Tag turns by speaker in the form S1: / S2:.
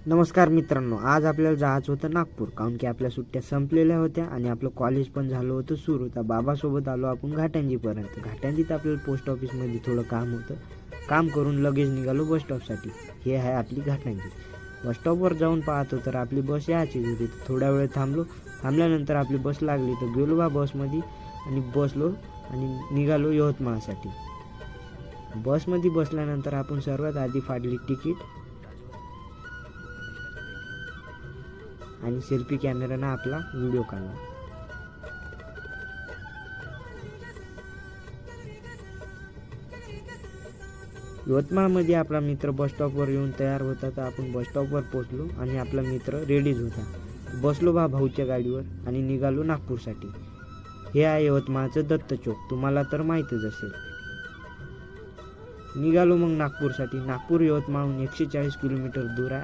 S1: नमस्कार मित्रांनो, आज आपल्याला जायचं होतं नागपूर, काहून की आपल्या सुट्ट्या संपलेल्या होत्या आणि आपलं कॉलेज पण झालं होतं सुरू. तर बाबासोबत आलो आपण घाटंजीपर्यंत. घाटंजीत आपल्याला पोस्ट ऑफिसमध्ये थोडं काम होतं. काम करून लगेच निघालो बस स्टॉपसाठी. हे आहे आपली घाटंजी. बस स्टॉपवर जाऊन पाहतो तर आपली बस यायचीच होती. थोड्या वेळ थांबलो. थांबल्यानंतर आपली बस लागली तर गेलो बा बसमध्ये आणि बसलो आणि निघालो यवतमाळसाठी. बसमध्ये बसल्यानंतर आपण सर्वात आधी फाडली तिकीट आणि सेल्फी कॅमेरानं आपला व्हिडिओ काढला. यवतमाळमध्ये आपला मित्र बस स्टॉपवर येऊन तयार होता तर आपण बस स्टॉपवर पोहोचलो आणि आपला मित्र रेडीच होता. बसलो बा भाऊच्या गाडीवर आणि निघालो नागपूरसाठी. हे आहे यवतमाळचं दत्त चौक, तुम्हाला तर माहीतच असेल. निघालो मग नागपूरसाठी. नागपूर यवतमाळहून 140 किलोमीटर दूर आहे.